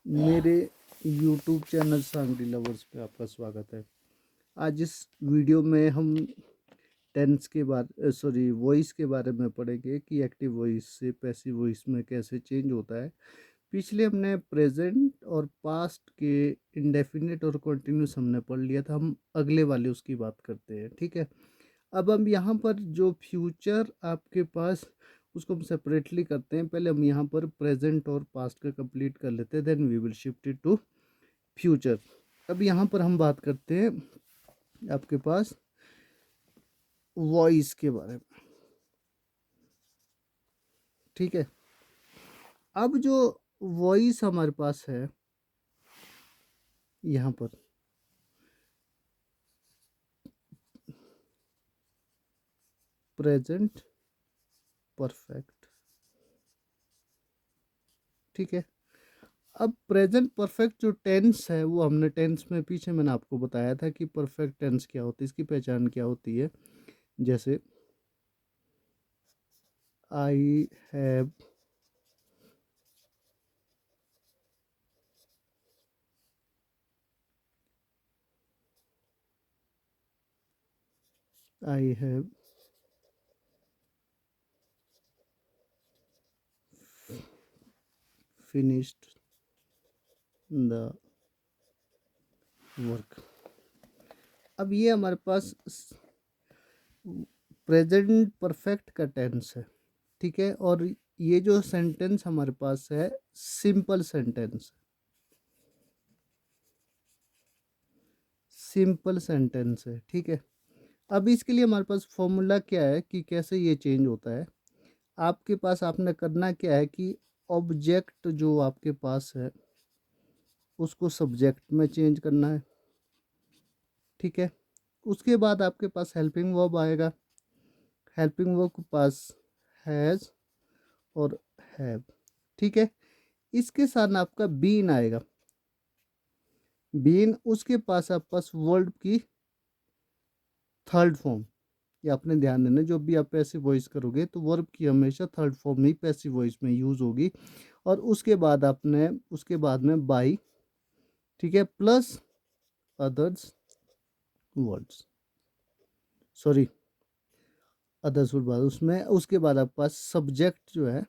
मेरे YouTube channel सांगरी lovers पे आपका स्वागत है। आज इस वीडियो में हम टेंस के बारे वॉइस के बारे में पढ़ेंगे कि एक्टिव वॉइस से पैसिव वॉइस में कैसे चेंज होता है। पिछले हमने प्रेजेंट और पास्ट के इंडेफिनिट और कंटिन्यूस हमने पढ़ लिया था। हम अगले वाले उसकी बात करते हैं, ठीक है। अब हम यहाँ पर जो फ्यूचर आपके पास उसको हम सेपरेटली करते हैं। पहले हम यहाँ पर प्रेजेंट और पास्ट का कंप्लीट कर लेते हैं, then we will shift it to future. अब यहाँ पर हम बात करते हैं आपके पास वॉइस के बारे में, ठीक है। अब जो वॉइस हमारे पास है यहाँ पर प्रेजेंट परफेक्ट, ठीक है। अब प्रेजेंट परफेक्ट जो टेंस है वो हमने टेंस में पीछे मैंने आपको बताया था कि परफेक्ट टेंस क्या होती है, इसकी पहचान क्या होती है। जैसे I have, I have finished the work. अब ये हमारे पास प्रेजेंट परफेक्ट का टेंस है, ठीक है। और ये जो सेंटेंस हमारे पास है सिंपल सेंटेंस, सिंपल सेंटेंस है, ठीक है। अब इसके लिए हमारे पास फॉर्मूला क्या है कि कैसे ये चेंज होता है। आपके पास आपने करना क्या है कि ऑब्जेक्ट जो आपके पास है उसको सब्जेक्ट में चेंज करना है, ठीक है। उसके बाद आपके पास हेल्पिंग वर्ब आएगा। हेल्पिंग वर्ब के पास हैज़ और हैव, ठीक है। इसके साथ आपका बीन आएगा। बीन उसके पास आपके पास वर्ब की थर्ड फॉर्म। ये आपने ध्यान देना, जो भी आप पैसिव वॉइस करोगे तो वर्ब की हमेशा थर्ड फॉर्म ही पैसिव वॉइस में यूज होगी। और उसके बाद में बाई, ठीक है, plus others words, sorry others word बाद उसमें। उसके बाद आपके पास सब्जेक्ट जो है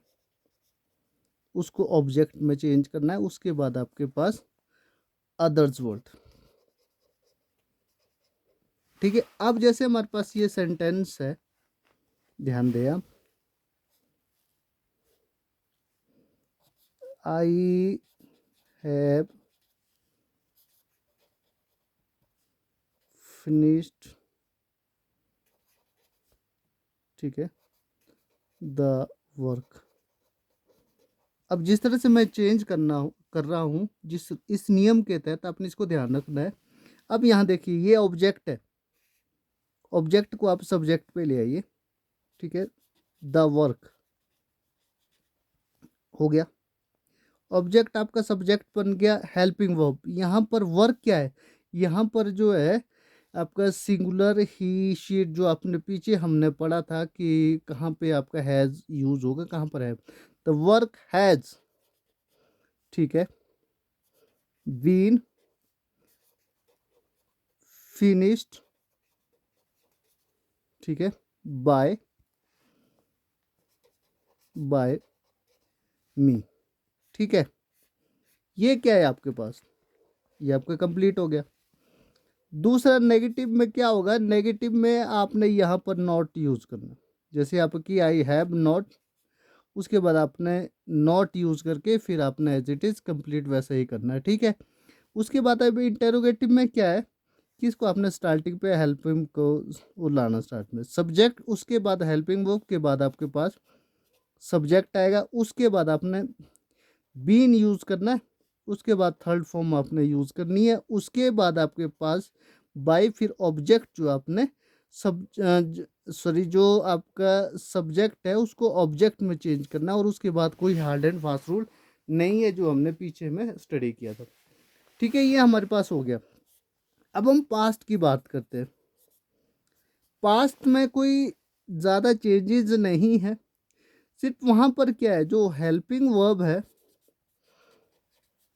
उसको ऑब्जेक्ट में चेंज करना है। उसके बाद आपके पास अदर्स वर्ड, ठीक है। अब जैसे हमारे पास ये सेंटेंस है, ध्यान दें आप, आई हैव फिनिश्ड, ठीक है, द वर्क। अब जिस तरह से मैं चेंज कर रहा हूँ जिस इस नियम के तहत आपने इसको ध्यान रखना है। अब यहाँ देखिए ये ऑब्जेक्ट है, ऑब्जेक्ट को आप सब्जेक्ट पे ले आइए, ठीक है। द वर्क हो गया, ऑब्जेक्ट आपका सब्जेक्ट बन गया। हेल्पिंग वर्ब, यहाँ पर वर्क क्या है, यहाँ पर जो है आपका सिंगुलर ही शीट, जो आपने पीछे हमने पढ़ा था कि कहाँ पे आपका हैज़ यूज होगा, कहाँ पर है। तो वर्क हैज़, ठीक है, बीन फिनिश्ड, ठीक है, बाय बाय मी, ठीक है। ये क्या है आपके पास, ये आपका कंप्लीट हो गया। दूसरा नेगेटिव में क्या होगा, नेगेटिव में आपने यहाँ पर नॉट यूज करना। जैसे आपकी आई हैव नॉट, उसके बाद आपने नॉट यूज करके फिर आपने एज इट इज कंप्लीट वैसा ही करना है, ठीक है। उसके बाद अभी इंटेरोगेटिव में क्या है कि इसको आपने स्टार्टिंग पे हेल्पिंग को वो लाना स्टार्ट में सब्जेक्ट, उसके बाद हेल्पिंग वर्ब के बाद आपके पास सब्जेक्ट आएगा। उसके बाद आपने बीन यूज करना है। उसके बाद थर्ड फॉर्म आपने यूज करनी है। उसके बाद आपके पास बाय, फिर ऑब्जेक्ट जो आपने सब सॉरी जो आपका सब्जेक्ट है उसको ऑब्जेक्ट में चेंज करना है। और उसके बाद कोई हार्ड एंड फास्ट रूल नहीं है जो हमने पीछे में स्टडी किया था, ठीक है। ये हमारे पास हो गया। अब हम पास्ट की बात करते हैं। पास्ट में कोई ज़्यादा चेंजेस नहीं है, सिर्फ वहाँ पर क्या है जो हेल्पिंग वर्ब है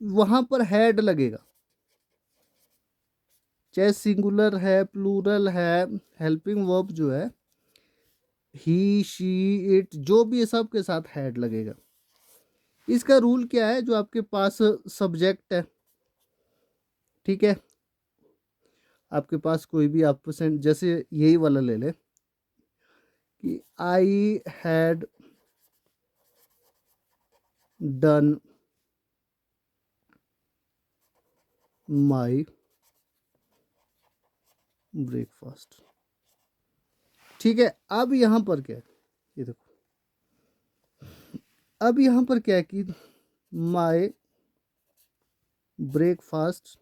वहां पर हैड लगेगा, चाहे सिंगुलर है प्लूरल है, हेल्पिंग वर्ब जो है ही शी इट जो भी है सब के साथ हैड लगेगा। इसका रूल क्या है, जो आपके पास सब्जेक्ट है, ठीक है, आपके पास कोई भी आप परसेंट, जैसे यही वाला ले ले कि I had done my breakfast, ठीक है। अब यहां पर क्या है, ये देखो, अब यहां पर क्या है कि my breakfast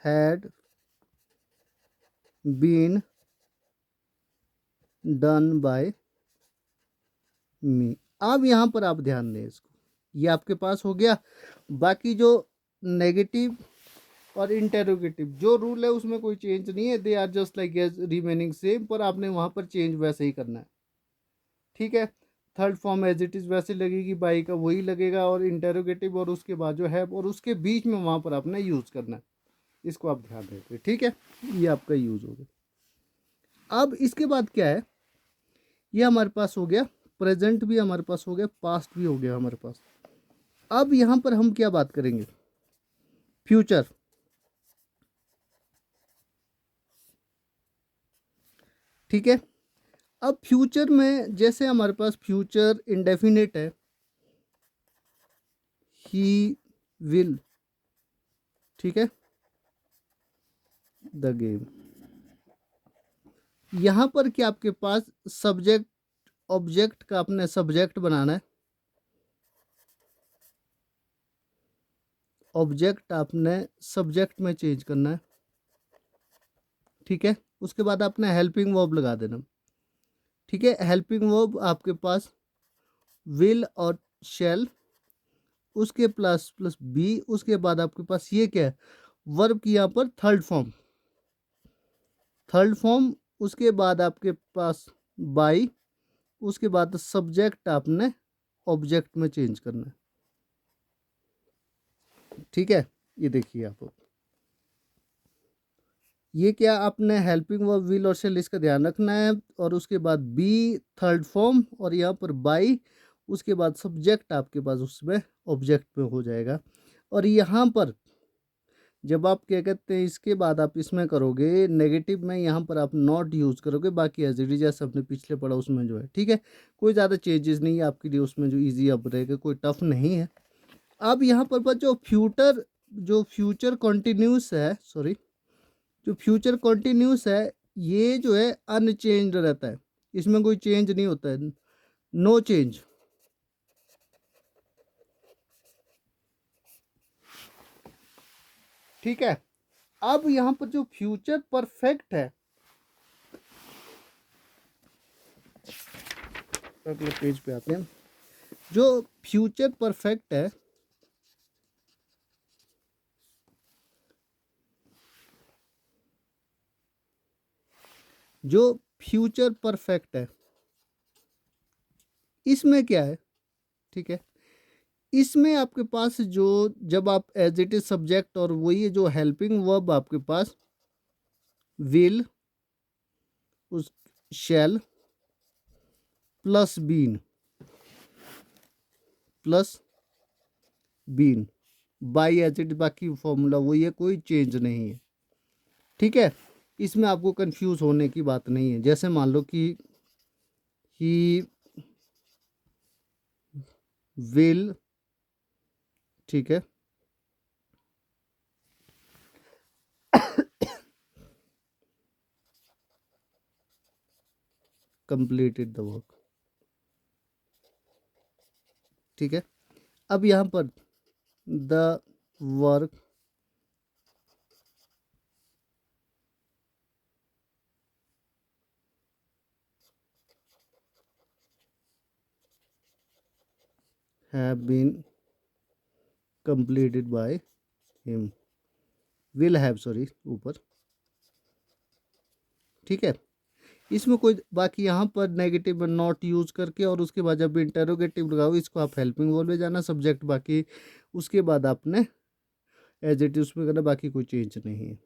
had been done by me. अब यहां पर आप ध्यान दें इसको, ये आपके पास हो गया। बाकी जो नेगेटिव और इंटेरोगेटिव जो रूल है उसमें कोई चेंज नहीं है, they are just like as remaining same, पर आपने वहां पर चेंज वैसे ही करना है, ठीक है। Third form as it is वैसे लगेगी, बाई का वही लगेगा, और इंटेरोगेटिव और उसके बाद जो है और उसके बीच में वहां पर आपने यूज करना है, इसको आप ध्यान रखिए, ठीक है। ये आपका यूज हो गया। अब इसके बाद क्या है, ये हमारे पास हो गया, प्रेजेंट भी हमारे पास हो गया, पास्ट भी हो गया हमारे पास। अब यहां पर हम क्या बात करेंगे, फ्यूचर, ठीक है। अब फ्यूचर में जैसे हमारे पास फ्यूचर इंडेफिनिट है, ही विल, ठीक है, द गेम। यहां पर क्या आपके पास सब्जेक्ट ऑब्जेक्ट का अपने सब्जेक्ट बनाना है, ऑब्जेक्ट आपने सब्जेक्ट में चेंज करना है, ठीक है। उसके बाद आपने हेल्पिंग वर्ब लगा देना, ठीक है। हेल्पिंग वर्ब आपके पास विल और शैल, उसके प्लस प्लस बी, उसके बाद आपके पास ये क्या है, वर्ब की यहाँ पर थर्ड फॉर्म, थर्ड फॉर्म, उसके बाद आपके पास बाई, उसके बाद सब्जेक्ट आपने ऑब्जेक्ट में चेंज करना है, ठीक है। ये देखिए आप, ये क्या आपने हेल्पिंग वर्ब विल और शैल इसका ध्यान रखना है, और उसके बाद बी थर्ड फॉर्म, और यहाँ पर बाई, उसके बाद सब्जेक्ट आपके पास उसमें ऑब्जेक्ट में हो जाएगा। और यहाँ पर जब आप क्या कहते हैं, इसके बाद आप इसमें करोगे नेगेटिव में, यहाँ पर आप नॉट यूज़ करोगे, बाकी एज इट इज जैसे अपने पिछले पढ़ा उसमें जो है, ठीक है। कोई ज़्यादा चेंजेस नहीं है आपके लिए उसमें, जो इजी अब रहेगा, कोई टफ नहीं है। अब यहाँ पर बस जो फ्यूचर कॉन्टिन्यूस है, सॉरी, जो फ्यूचर कॉन्टिन्यूस है, ये जो है अनचेंज्ड रहता है, इसमें कोई चेंज नहीं होता है, नो चेंज, ठीक है। अब यहाँ पर जो फ्यूचर परफेक्ट है, अगले पेज पे आते हैं, जो फ्यूचर परफेक्ट है, जो फ्यूचर परफेक्ट है, इसमें क्या है, ठीक है, इसमें आपके पास जो, जब आप एज इट इज सब्जेक्ट और वही जो हेल्पिंग वर्ब आपके पास विल, उस shall plus been, plus been by as it, बाकी फॉर्मूला वही है, कोई चेंज नहीं है, ठीक है। इसमें आपको कंफ्यूज होने की बात नहीं है। जैसे मान लो कि ही विल, ठीक है, कंप्लीटेड द वर्क, ठीक है। अब यहाँ पर the work have been completed by him, will have, sorry, ऊपर, ठीक है। इसमें कोई बाकी यहाँ पर नेगेटिव में नॉट यूज करके और उसके बाद जब इंटेरोगेटिव लगाओ इसको आप हेल्पिंग वर्ब में जाना सब्जेक्ट बाकी उसके बाद आपने एज इट इज उसमें करना, बाकी कोई चेंज नहीं है,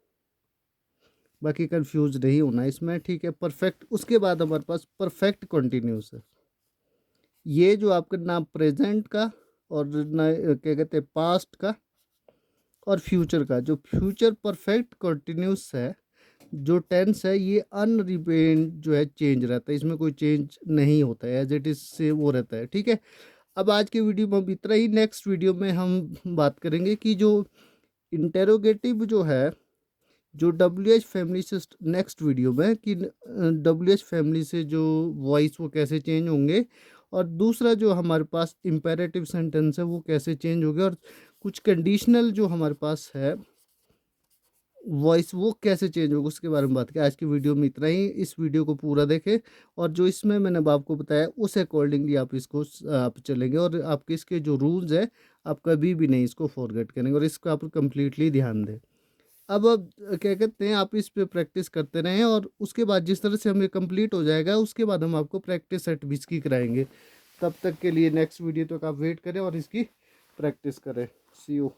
बाकी कंफ्यूज नहीं होना इसमें, ठीक है। परफेक्ट उसके बाद हमारे पास परफेक्ट कंटिन्यूस है। ये जो आपका ना प्रेजेंट का और ना क्या कहते हैं पास्ट का और फ्यूचर का, जो फ्यूचर परफेक्ट कंटिन्यूस है जो टेंस है ये अनरिपेंड जो है चेंज रहता है, इसमें कोई चेंज नहीं होता है, एज इट इज से वो रहता है, ठीक है। अब आज के वीडियो में अब इतना ही। नेक्स्ट वीडियो में हम बात करेंगे कि जो इंटेरोगेटिव जो है जो WH फैमिली से नेक्स्ट वीडियो में कि WH फैमिली से जो वॉइस वो कैसे चेंज होंगे, और दूसरा जो हमारे पास इम्पेरेटिव सेंटेंस है वो कैसे चेंज होंगे, और कुछ कंडीशनल जो हमारे पास है वॉइस वो कैसे चेंज होगा उसके बारे में बात करें। आज की वीडियो में इतना ही। इस वीडियो को पूरा देखें और जो इसमें मैंने आपको बताया उस अकॉर्डिंगली आप इसको आप चलेंगे और आपके इसके जो रूल्स है आप कभी भी नहीं इसको फॉरगेट करेंगे और इसको आप कंप्लीटली ध्यान दें। अब क्या कहते हैं आप इस पे प्रैक्टिस करते रहें और उसके बाद जिस तरह से हमें कंप्लीट हो जाएगा उसके बाद हम आपको प्रैक्टिस सेट भी इसकी कराएंगे। तब तक के लिए नेक्स्ट वीडियो तक आप वेट करें और इसकी प्रैक्टिस करें। सी यू।